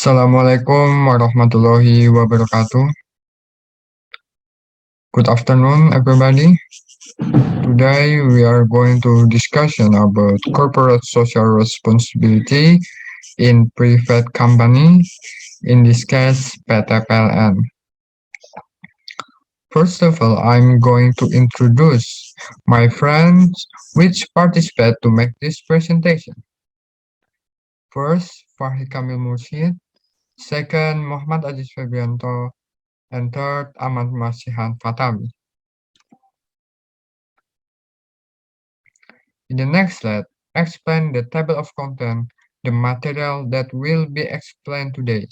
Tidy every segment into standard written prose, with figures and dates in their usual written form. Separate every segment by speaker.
Speaker 1: Assalamualaikum warahmatullahi wabarakatuh. Good afternoon, everybody. Today we are going to discussion about corporate social responsibility in private company, in this case PT PLN. First of all, I'm going to introduce my friends which participate to make this presentation. First, Fahri Kamil Mursyid. Second, Muhammad Aziz Febrianto. And third, Ahmad Masihan Fatami. In the next slide, explain the table of content, the material that will be explained today.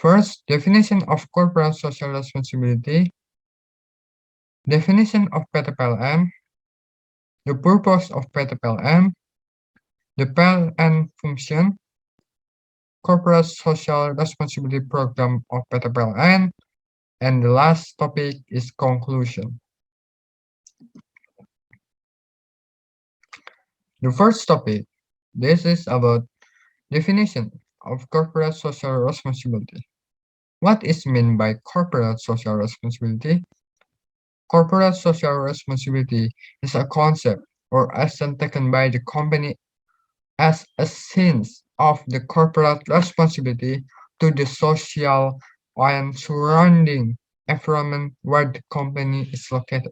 Speaker 1: First, definition of corporate social responsibility, definition of PT-PLN, the purpose of PT-PLN, the PLN function, corporate social responsibility program of PT-PLN, and the last topic is conclusion. The first topic, this is about definition of corporate social responsibility. What is meant by corporate social responsibility? Corporate social responsibility is a concept or action taken by the company as a sense of the corporate responsibility to the social and surrounding environment where the company is located.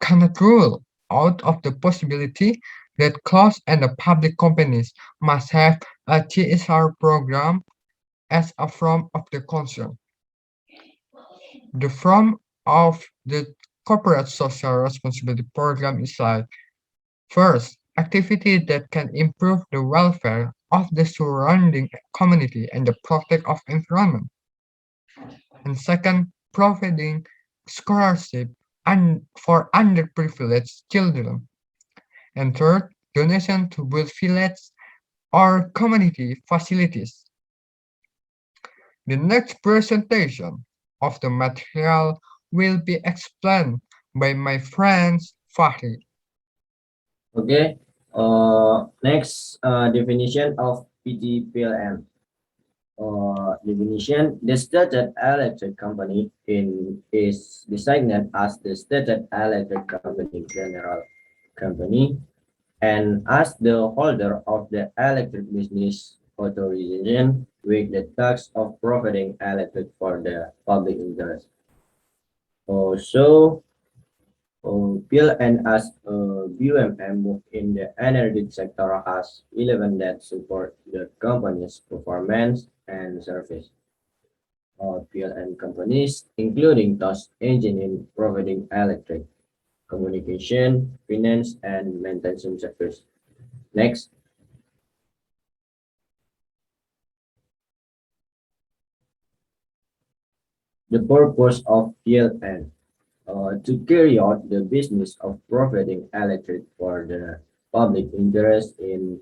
Speaker 1: Cannot rule out of the possibility that closed and the public companies must have a CSR program as a form of the concern. The form of the corporate social responsibility program is like, first, activity that can improve the welfare of the surrounding community and the protect of environment. And second, providing scholarship and for underprivileged children. And third, donation to build village or community facilities. The next presentation of the material will be explained by my friends Fahri.
Speaker 2: Okay. Next definition of PTPLM. Definition: the stated electric company is designated as the stated electric company general company and as the holder of the electric business authorization with the task of providing electric for the public interest. Also, PLN as BUMM in the energy sector has 11 that support the company's performance and service. PLN companies, including those engineering, providing electric, communication, finance, and maintenance sectors. Next, the purpose of PLN. To carry out the business of providing electric for the public interest in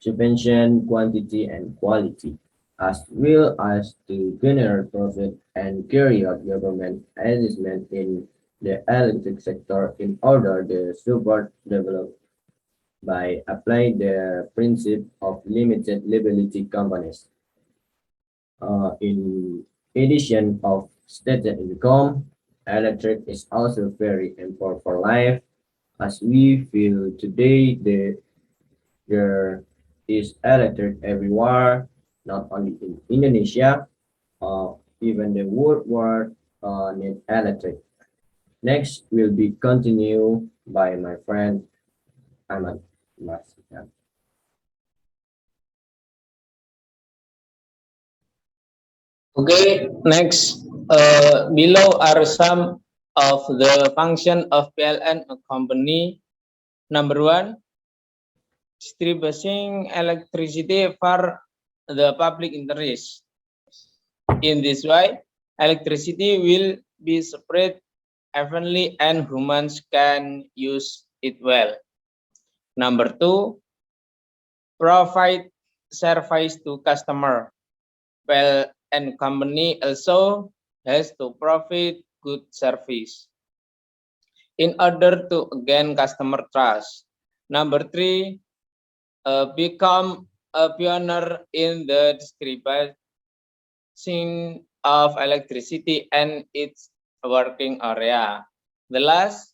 Speaker 2: subvention, quantity, and quality, as well as to generate profit and carry out government assessment in the electric sector in order to support development by applying the principle of limited liability companies. In addition of stated income, electric is also very important for life, as we feel today there is electric everywhere, not only in Indonesia, even the world need electric. Next will be continued by my friend Ahmad Masihan.
Speaker 3: Okay, next, below are some of the function of PLN company. Number one, distributing electricity for the public interest. In this way, electricity will be spread evenly and humans can use it well. Number two, provide service to customer. PLN company also has to provide good service in order to gain customer trust. Number three, become a pioneer in the distribution of electricity and its working area. The last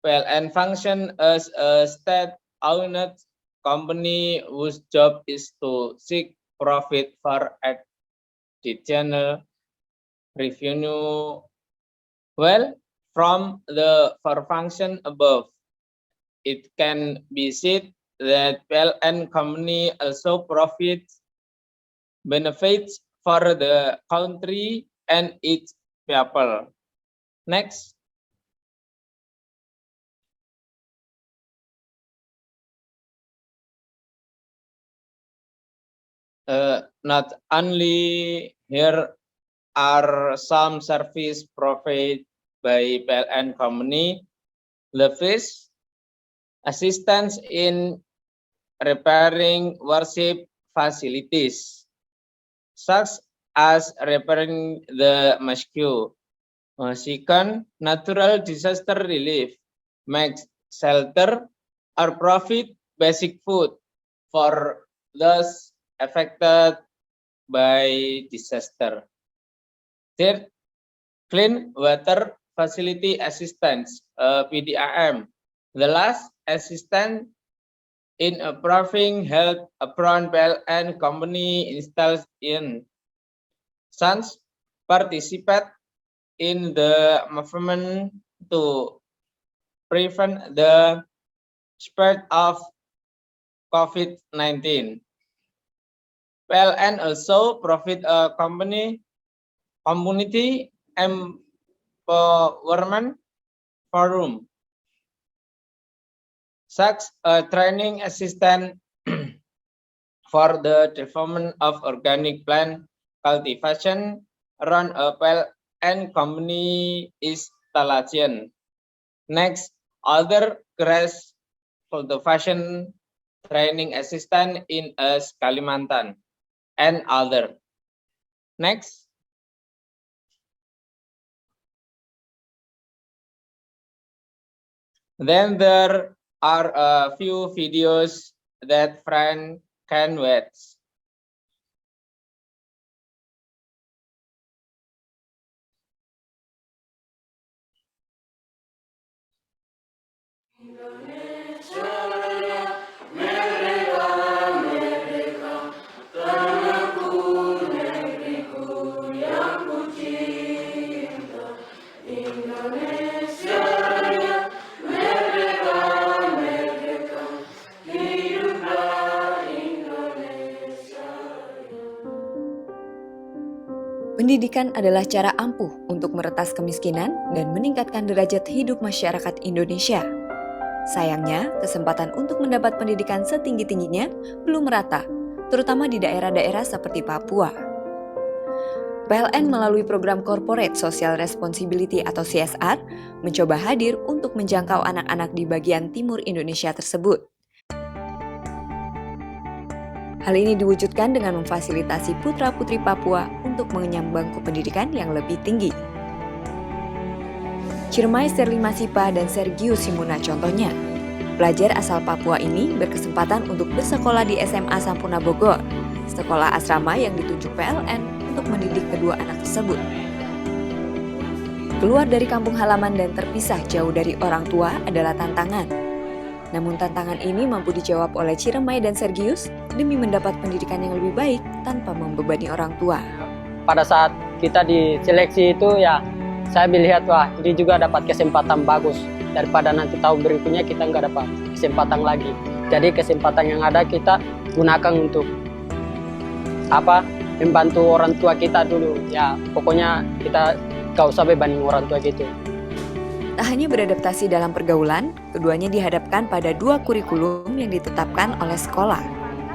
Speaker 3: PLN function as a state-owned company whose job is to seek profit for additional revenue. Well, from the four function above, it can be said that PLN company also profits benefits for the country and its people. Next. Not only here are some service provided by PLN company, the first assistance in repairing worship facilities, such as repairing the mosque. Second, natural disaster relief, makes shelter or profit basic food for those affected by disaster. Third, clean water facility assistance, PDAM. The last assistance in improving health upon PLN company installs in sons participate in the movement to prevent the spread of COVID-19. PLN also provide a community empowerment forum, such a training assistant for the development of organic plant cultivation around a PLN company installation. Next, other grass cultivation training assistant in Kalimantan and other. Next. Then there are a few videos that friend can watch.
Speaker 4: Pendidikan adalah cara ampuh untuk meretas kemiskinan dan meningkatkan derajat hidup masyarakat Indonesia. Sayangnya, kesempatan untuk mendapat pendidikan setinggi-tingginya belum merata, terutama di daerah-daerah seperti Papua. PLN melalui program Corporate Social Responsibility atau CSR mencoba hadir untuk menjangkau anak-anak di bagian timur Indonesia tersebut. Hal ini diwujudkan dengan memfasilitasi putra-putri Papua untuk mengenyam bangku pendidikan yang lebih tinggi. Ciremai Serli Masipa dan Sergius Simuna contohnya. Pelajar asal Papua ini berkesempatan untuk bersekolah di SMA Sampurna Bogor, sekolah asrama yang ditunjuk PLN untuk mendidik kedua anak tersebut. Keluar dari kampung halaman dan terpisah jauh dari orang tua adalah tantangan. Namun tantangan ini mampu dijawab oleh Ciremai dan Sergius demi mendapat pendidikan yang lebih baik tanpa membebani orang tua.
Speaker 5: Pada saat kita diseleksi itu ya, saya melihat wah ini juga dapat kesempatan bagus daripada nanti tahun berikutnya kita nggak dapat kesempatan lagi. Jadi kesempatan yang ada kita gunakan untuk membantu orang tua kita dulu. Ya pokoknya kita gak usah bebanin orang tua gitu.
Speaker 4: Tak hanya beradaptasi dalam pergaulan, keduanya dihadapkan pada dua kurikulum yang ditetapkan oleh sekolah,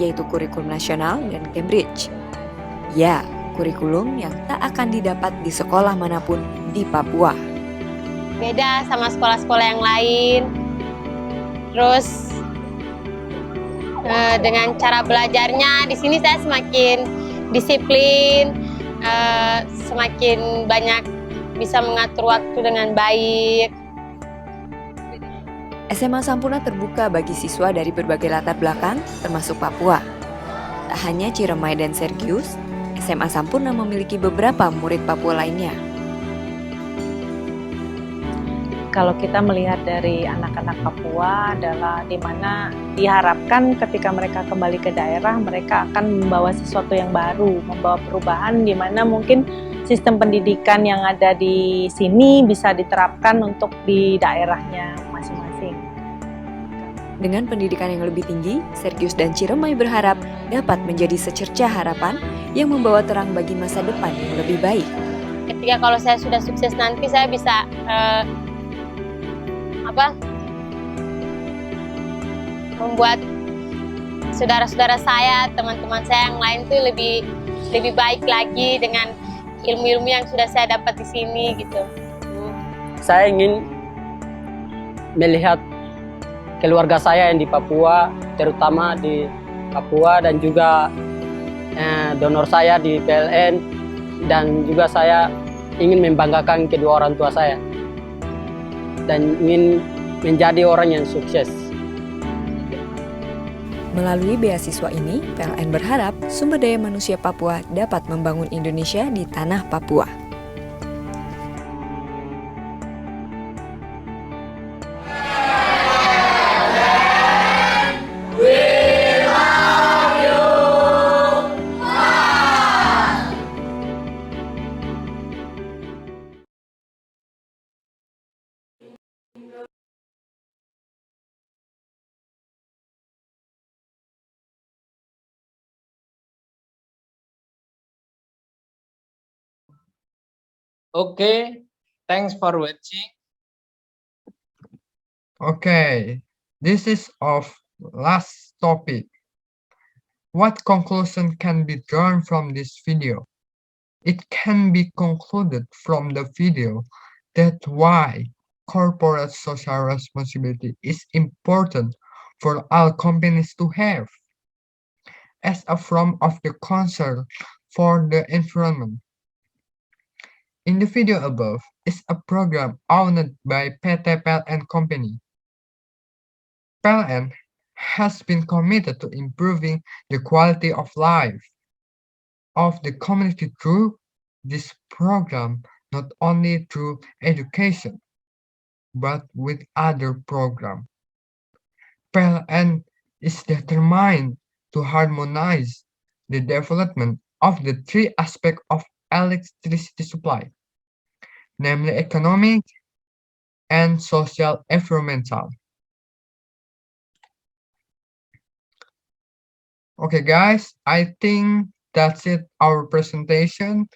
Speaker 4: yaitu kurikulum nasional dan Cambridge. Ya, kurikulum yang tak akan didapat di sekolah manapun di Papua.
Speaker 6: Beda sama sekolah-sekolah yang lain. Terus dengan cara belajarnya di sini saya semakin disiplin, semakin banyak bisa mengatur waktu dengan baik.
Speaker 4: SMA Sampurna terbuka bagi siswa dari berbagai latar belakang, termasuk Papua. Tak hanya Ciremai dan Sergius, SMA Sampurna memiliki beberapa murid Papua lainnya.
Speaker 7: Kalau kita melihat dari anak-anak Papua adalah di mana diharapkan ketika mereka kembali ke daerah, mereka akan membawa sesuatu yang baru, membawa perubahan di mana mungkin sistem pendidikan yang ada di sini bisa diterapkan untuk di daerahnya masing-masing.
Speaker 4: Dengan pendidikan yang lebih tinggi, Sergius dan Ciremai berharap dapat menjadi secercah harapan yang membawa terang bagi masa depan yang lebih baik.
Speaker 6: Ketika kalau saya sudah sukses nanti, saya bisa membuat saudara-saudara saya, teman-teman saya yang lain tuh lebih baik lagi dengan ilmu-ilmu yang sudah saya dapat di sini gitu.
Speaker 5: Saya ingin melihat keluarga saya yang di Papua, terutama di Papua, dan juga donor saya di PLN, dan juga saya ingin membanggakan kedua orang tua saya dan ingin menjadi orang yang sukses.
Speaker 4: Melalui beasiswa ini, PLN berharap sumber daya manusia Papua dapat membangun Indonesia di tanah Papua.
Speaker 3: Okay, thanks for watching.
Speaker 1: Okay, this is of last topic. What conclusion can be drawn from this video? It can be concluded from the video that why corporate social responsibility is important for all companies to have as a form of the concern for the environment. In the video above is a program owned by PT PLN Company. PLN has been committed to improving the quality of life of the community through this program, not only through education, but with other programs. PLN is determined to harmonize the development of the three aspects of electricity supply, namely economic and social environmental. Okay guys, I think that's it, our presentation.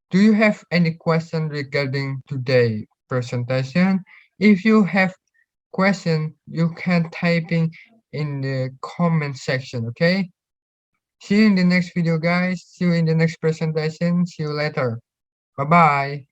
Speaker 1: Do you have any question regarding today's presentation? If you have question, you can typing in the comment section, okay? See you in the next video guys. See you in the next presentation. See you later. Bye-bye.